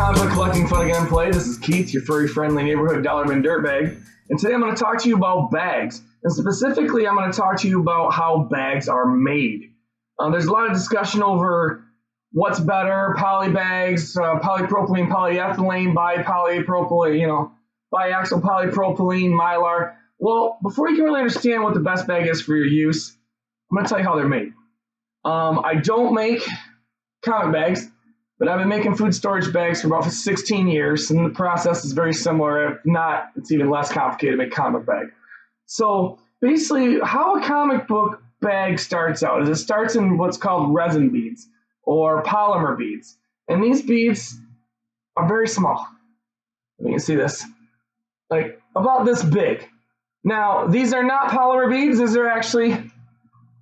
comic book collecting fun again play. This is Keith, your furry friendly neighborhood dollar bin dirtbag. And today I'm going to talk to you about bags. And specifically, I'm going to talk to you about how bags are made. There's a lot of discussion over what's better, poly bags, polypropylene, polyethylene, bipolypropylene, biaxial polypropylene, Mylar. Well, before you can really understand what the best bag is for your use, I'm going to tell you how they're made. I don't make comic bags, but I've been making food storage bags for about 16 years, and the process is very similar. If not, it's even less complicated to make a comic bag. So basically, how a comic book bag starts out is it starts in what's called resin beads or polymer beads. And these beads are very small. You can see this, like about this big. Now, these are not polymer beads. These are actually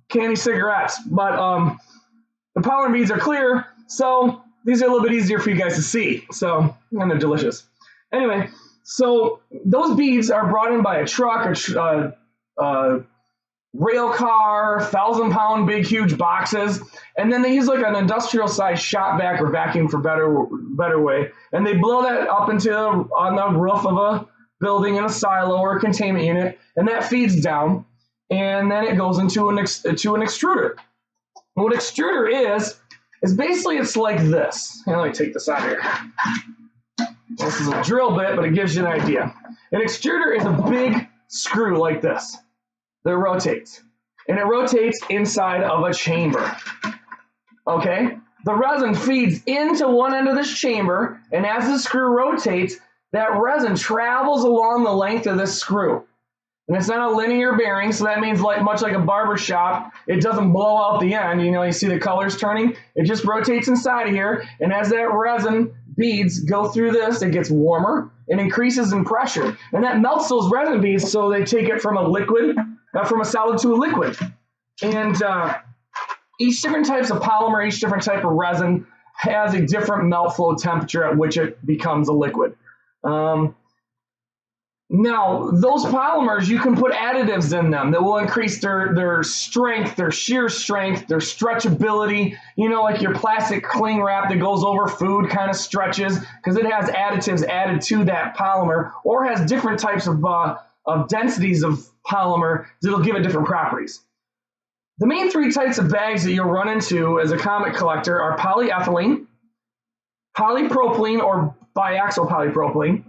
candy cigarettes, but the polymer beads are clear, so these are a little bit easier for you guys to see. So, and they're delicious. Anyway, so those beads are brought in by a truck or rail car, 1,000-pound big, huge boxes, and then they use like an industrial-sized shop vac or vacuum for better way, and they blow that up on the roof of a building in a silo or a containment unit, and that feeds down, and then it goes into an extruder. And what extruder is basically it's like this. Here, let me take this out here. This is a drill bit, but it gives you an idea. An extruder is a big screw like this that rotates, and it rotates inside of a chamber. Okay? The resin feeds into one end of this chamber, and as the screw rotates, that resin travels along the length of this screw. And it's not a linear bearing, so that means much like a barber shop, it doesn't blow out the end. You see the colors turning? It just rotates inside of here, and as that resin beads go through this, it gets warmer and increases in pressure. And that melts those resin beads so they take it from a solid to a liquid. And each different types of polymer, each different type of resin has a different melt flow temperature at which it becomes a liquid. Now, those polymers, you can put additives in them that will increase their strength, their shear strength, their stretchability. Like your plastic cling wrap that goes over food kind of stretches because it has additives added to that polymer, or has different types of densities of polymer that'll give it different properties. The main three types of bags that you'll run into as a comic collector are polyethylene, polypropylene or biaxial polypropylene,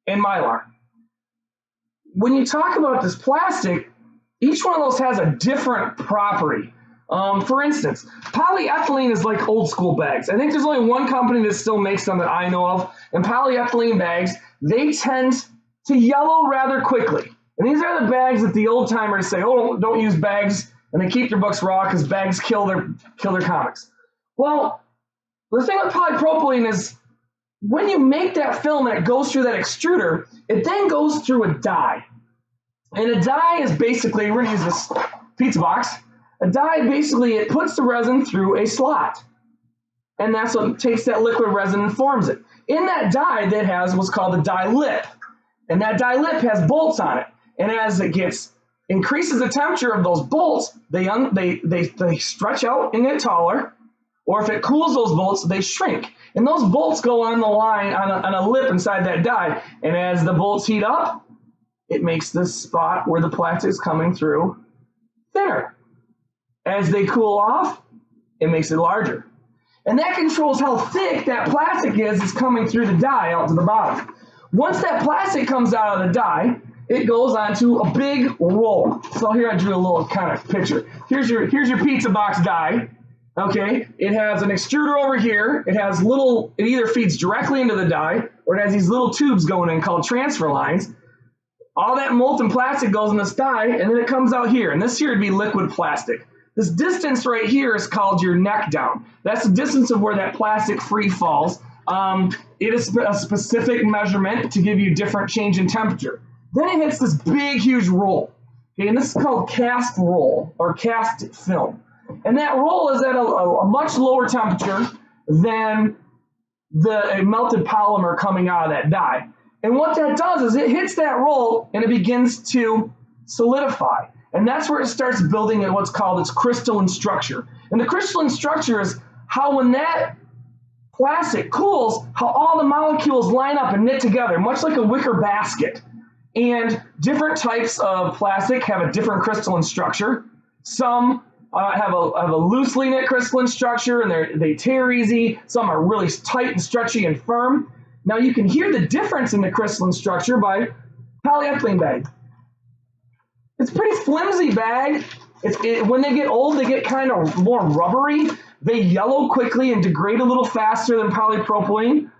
and Mylar. When you talk about this plastic, each one of those has a different property. For instance, polyethylene is like old school bags. I think there's only one company that still makes them that I know of. And polyethylene bags, they tend to yellow rather quickly. And these are the bags that the old timers say, oh, don't use bags, and they keep their books raw because bags kill their comics. Well, the thing with polypropylene is when you make that film and it goes through that extruder, it then goes through a die. And a die is basically, we're going to use this pizza box. A die, basically, it puts the resin through a slot. And that's what takes that liquid resin and forms it. In that die, that has what's called a die lip. And that die lip has bolts on it. And as it increases the temperature of those bolts, they stretch out and get taller. Or if it cools those bolts, they shrink. And those bolts go on the line on a lip inside that die. And as the bolts heat up, it makes this spot where the plastic is coming through thinner. As they cool off, it makes it larger. And that controls how thick that plastic is coming through the die out to the bottom. Once that plastic comes out of the die, it goes onto a big roll. So here I drew a little kind of picture. Here's your pizza box die. Okay, it has an extruder over here. It either feeds directly into the die, or it has these little tubes going in called transfer lines. All that molten plastic goes in this die, and then it comes out here. And this here would be liquid plastic. This distance right here is called your neck down. That's the distance of where that plastic free falls. It is a specific measurement to give you different change in temperature. Then it hits this big, huge roll. Okay, and this is called cast roll or cast film. And that roll is at a much lower temperature than the melted polymer coming out of that die. And what that does is it hits that roll and it begins to solidify. And that's where it starts building what's called its crystalline structure. And the crystalline structure is how when that plastic cools, how all the molecules line up and knit together, much like a wicker basket. And different types of plastic have a different crystalline structure. Some have a loosely knit crystalline structure and they tear easy. Some are really tight and stretchy and firm. Now you can hear the difference in the crystalline structure by polyethylene bag. It's a pretty flimsy bag. When they get old, they get kind of more rubbery. They yellow quickly and degrade a little faster than polypropylene,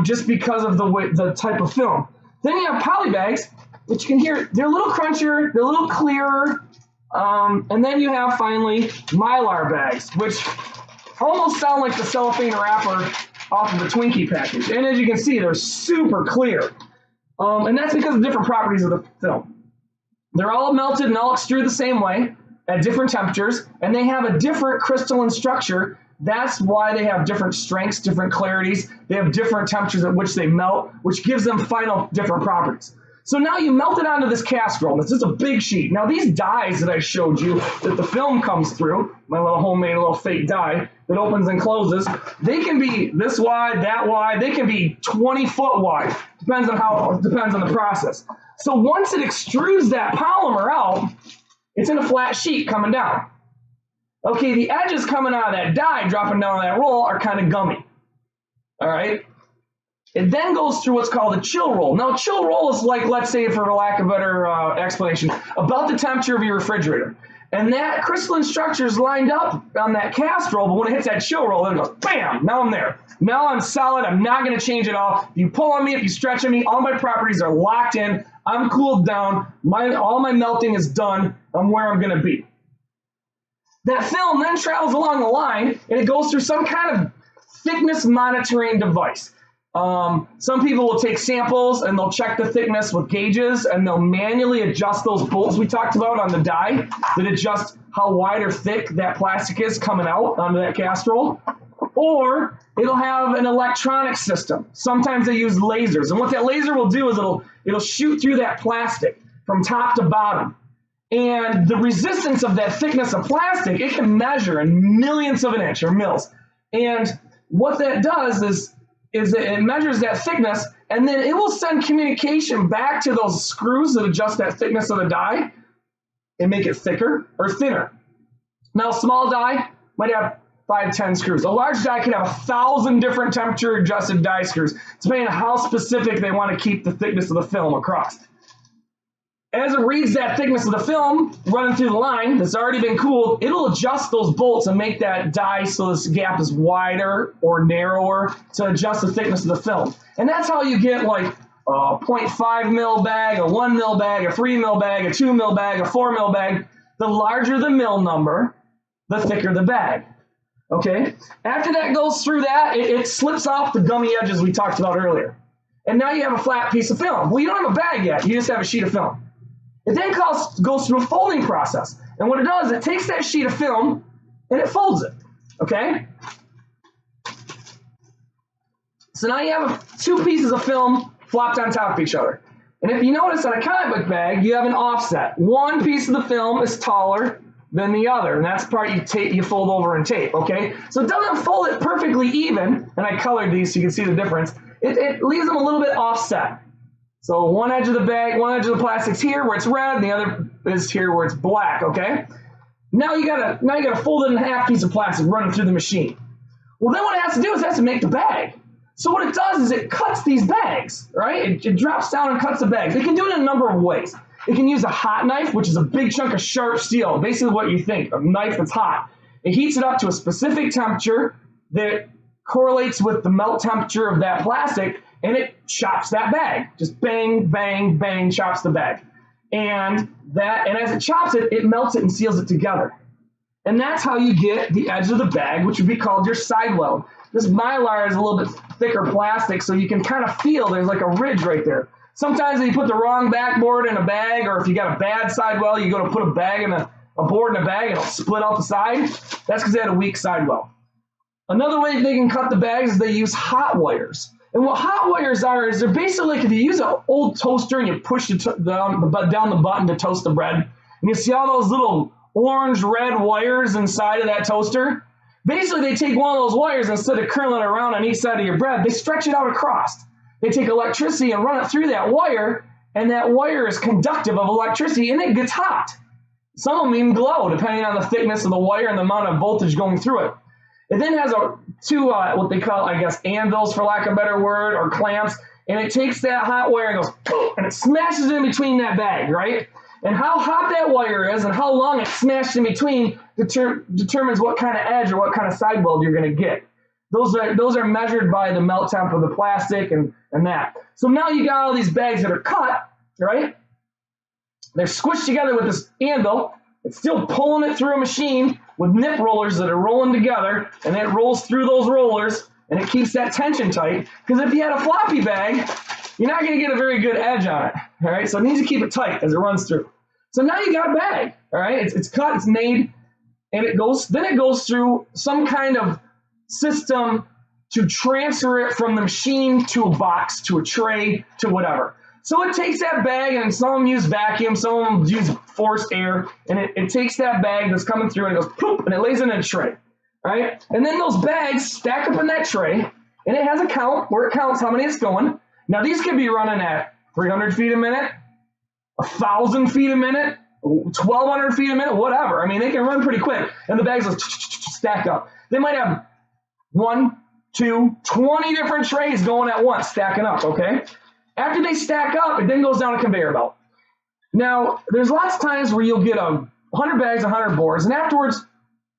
just because of the type of film. Then you have poly bags, which you can hear, they're a little crunchier, they're a little clearer. And then you have finally Mylar bags, which almost sound like the cellophane wrapper off of the Twinkie package. And as you can see, they're super clear. And that's because of different properties of the film. They're all melted and all extrude the same way at different temperatures, and they have a different crystalline structure. That's why they have different strengths, different clarities. They have different temperatures at which they melt, which gives them final different properties. So now you melt it onto this cast roll. This is a big sheet. Now these dies that I showed you that the film comes through, my little homemade little fake die that opens and closes, they can be this wide, that wide. They can be 20-foot wide. Depends on the process. So once it extrudes that polymer out, it's in a flat sheet coming down. Okay, the edges coming out of that die, dropping down on that roll, are kind of gummy. All right? It then goes through what's called a chill roll. Now, chill roll is like, let's say, for lack of a better explanation, about the temperature of your refrigerator. And that crystalline structure is lined up on that cast roll, but when it hits that chill roll, then it goes, bam, now I'm there. Now I'm solid. I'm not going to change at all. If you pull on me, if you stretch on me, all my properties are locked in. I'm cooled down. All my melting is done. I'm where I'm going to be. That film then travels along the line, and it goes through some kind of thickness monitoring device. Some people will take samples and they'll check the thickness with gauges, and they'll manually adjust those bolts we talked about on the die that adjust how wide or thick that plastic is coming out onto that cast roll. Or it'll have an electronic system. Sometimes they use lasers, and what that laser will do is it'll shoot through that plastic from top to bottom. And the resistance of that thickness of plastic, it can measure in millionths of an inch or mils. And what that does is it measures that thickness, and then it will send communication back to those screws that adjust that thickness of the die and make it thicker or thinner. Now, a small die might have 5, 10 screws. A large die could have 1,000 different temperature adjusted die screws, depending on how specific they want to keep the thickness of the film across. As it reads that thickness of the film running through the line that's already been cooled, it'll adjust those bolts and make that die so this gap is wider or narrower to adjust the thickness of the film. And that's how you get like a 0.5 mil bag, a 1 mil bag, a 3 mil bag, a 2 mil bag, a 4 mil bag. The larger the mil number, the thicker the bag. Okay? After that goes through that, it slips off the gummy edges we talked about earlier. And now you have a flat piece of film. Well, you don't have a bag yet. You just have a sheet of film. It then goes through a folding process. And what it does, it takes that sheet of film and it folds it. Okay? So now you have 2 pieces of film flopped on top of each other. And if you notice on a comic book bag, you have an offset. One piece of the film is taller than the other, and that's the part you fold over and tape, okay? So it doesn't fold it perfectly even, and I colored these so you can see the difference. It leaves them a little bit offset. So one edge of the bag, one edge of the plastic's here where it's red, and the other is here where it's black, okay? Now you gotta fold it in half piece of plastic running through the machine. Well, then what it has to do is it has to make the bag. So what it does is it cuts these bags, right? It drops down and cuts the bags. It can do it in a number of ways. It can use a hot knife, which is a big chunk of sharp steel, basically what you think, a knife that's hot. It heats it up to a specific temperature that correlates with the melt temperature of that plastic, and it chops that bag. Just bang, bang, bang, chops the bag. And as it chops it, it melts it and seals it together. And that's how you get the edge of the bag, which would be called your side weld. This Mylar is a little bit thicker plastic, so you can kind of feel there's like a ridge right there. Sometimes if you put the wrong backboard in a bag, or if you got a bad side weld, you go to put a board in a bag and it'll split out the side. That's because they had a weak side weld. Another way they can cut the bags is they use hot wires. And what hot wires are is they're basically like if you use an old toaster and you push down the button to toast the bread, and you see all those little orange-red wires inside of that toaster, Basically, they take one of those wires, instead of curling it around on each side of your bread, they stretch it out across. They take electricity and run it through that wire, and that wire is conductive of electricity, and it gets hot. Some of them even glow, depending on the thickness of the wire and the amount of voltage going through it. It then has two what they call, I guess, anvils, for lack of a better word, or clamps, and it takes that hot wire and goes, poof, and it smashes in between that bag, right? And how hot that wire is and how long it's smashed in between determines what kind of edge or what kind of side weld you're going to get. Those are measured by the melt temp of the plastic and that. So now you got all these bags that are cut, right? They're squished together with this anvil. It's still pulling it through a machine with nip rollers that are rolling together, and it rolls through those rollers, and it keeps that tension tight. Because if you had a floppy bag, you're not going to get a very good edge on it. All right, so it needs to keep it tight as it runs through. So now you got a bag. All right, it's cut, it's made, and it goes through some kind of system to transfer it from the machine to a box, to a tray, to whatever. So it takes that bag, and some of them use vacuum, some of them use forced air, and it takes that bag that's coming through and it goes poop, and it lays it in a tray, right? And then those bags stack up in that tray, and it has a count where it counts how many it's going. Now these could be running at 300 feet a minute, 1,000 feet a minute, 1,200 feet a minute, whatever. I mean, they can run pretty quick, and the bags will stack up. They might have 1, 2, 20 different trays going at once, stacking up, okay? After they stack up, it then goes down a conveyor belt. Now, there's lots of times where you'll get 100 bags, 100 boards, and afterwards,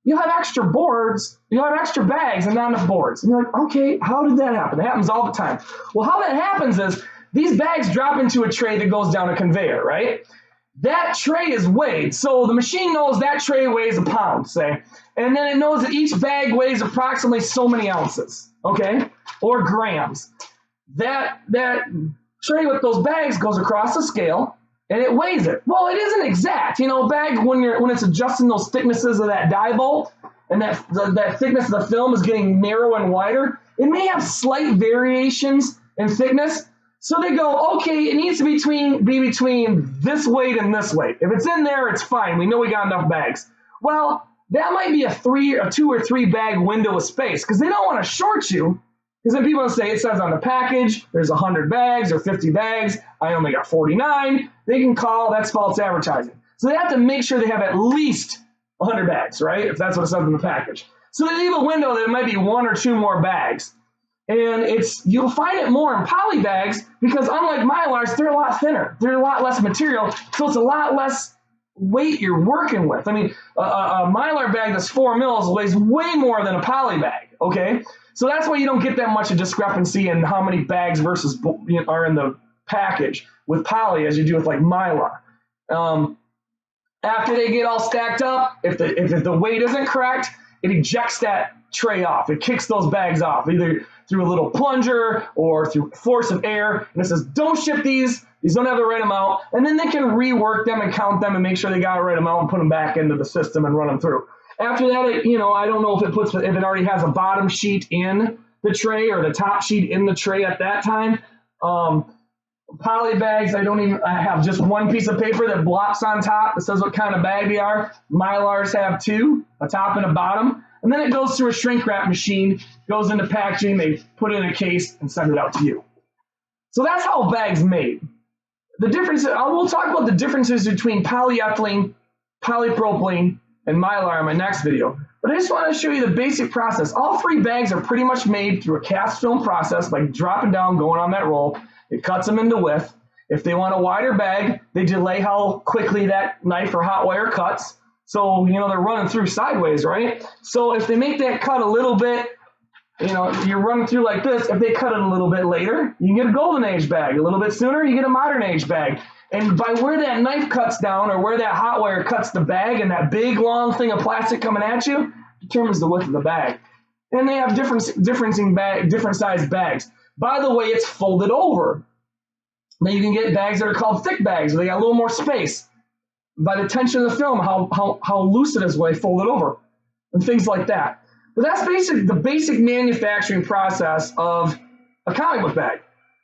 you'll have extra boards, you'll have extra bags and not enough boards. And you're like, okay, how did that happen? It happens all the time. Well, how that happens is these bags drop into a tray that goes down a conveyor, right? That tray is weighed. So the machine knows that tray weighs a pound, say, and then it knows that each bag weighs approximately so many ounces, okay, or grams. That tray with those bags goes across the scale, and it weighs it. Well, it isn't exact. You know, bag, when it's adjusting those thicknesses of that die bolt, and that thickness of the film is getting narrower and wider, it may have slight variations in thickness. So they go, okay, it needs to be between this weight and this weight. If it's in there, it's fine. We know we got enough bags. Well, that might be a 2 or 3 bag window of space, because they don't want to short you. Because then people will say, it says on the package, there's 100 bags or 50 bags. I only got 49. They can call, that's false advertising. So they have to make sure they have at least 100 bags, right? If that's what it says in the package. So they leave a window that it might be 1 or 2 more bags. And you'll find it more in poly bags because unlike Mylars, they're a lot thinner. They're a lot less material, so it's a lot less weight you're working with. I mean, a Mylar bag that's 4 mils weighs way more than a poly bag, okay? So that's why you don't get that much of discrepancy in how many bags versus are in the package with poly as you do with like Mylar. After they get all stacked up, if the weight isn't correct, it ejects that tray off. It kicks those bags off, either through a little plunger or through force of air. And it says, don't ship these. These don't have the right amount. And then they can rework them and count them and make sure they got the right amount and put them back into the system and run them through. After that, I don't know if it already has a bottom sheet in the tray or the top sheet in the tray at that time. Poly bags, I have just one piece of paper that blocks on top that says what kind of bag they are. Mylars have 2, a top and a bottom. And then it goes through a shrink wrap machine, goes into packaging, they put it in a case and send it out to you. So that's how a bag's made. The difference, we'll talk about the differences between polyethylene, polypropylene, and Mylar in my next video. But I just want to show you the basic process. All 3 bags are pretty much made through a cast film process, like dropping down, going on that roll. It cuts them into width. If they want a wider bag, they delay how quickly that knife or hot wire cuts. So, they're running through sideways, right? So if they make that cut a little bit, you're running through like this. If they cut it a little bit later, you can get a golden age bag. A little bit sooner, you get a modern age bag. And by where that knife cuts down or where that hot wire cuts the bag and that big long thing of plastic coming at you determines the width of the bag. And they have different size bags. By the way, it's folded over. Now you can get bags that are called thick bags where they got a little more space. By the tension of the film, how loose it is when they fold it over, and things like that. But that's the basic manufacturing process of a comic book bag.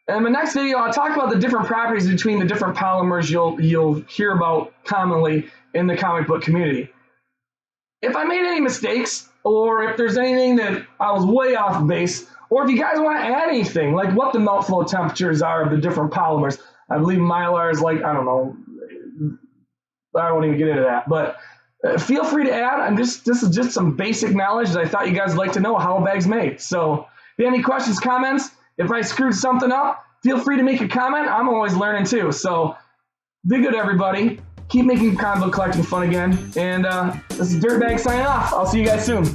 And in my next video, I'll talk about the different properties between the different polymers you'll hear about commonly in the comic book community. if I made any mistakes, or if there's anything that I was way off base, or if you guys want to add anything, like what the melt flow temperatures are of the different polymers. I believe Mylar is like, I don't know, I won't even get into that, but feel free to add. This is just some basic knowledge that I thought you guys would like to know how a bag's made. So if you have any questions, comments, if I screwed something up, feel free to make a comment. I'm always learning too. So be good, everybody. Keep making comic book collecting fun again. And this is Dirtbag signing off. I'll see you guys soon.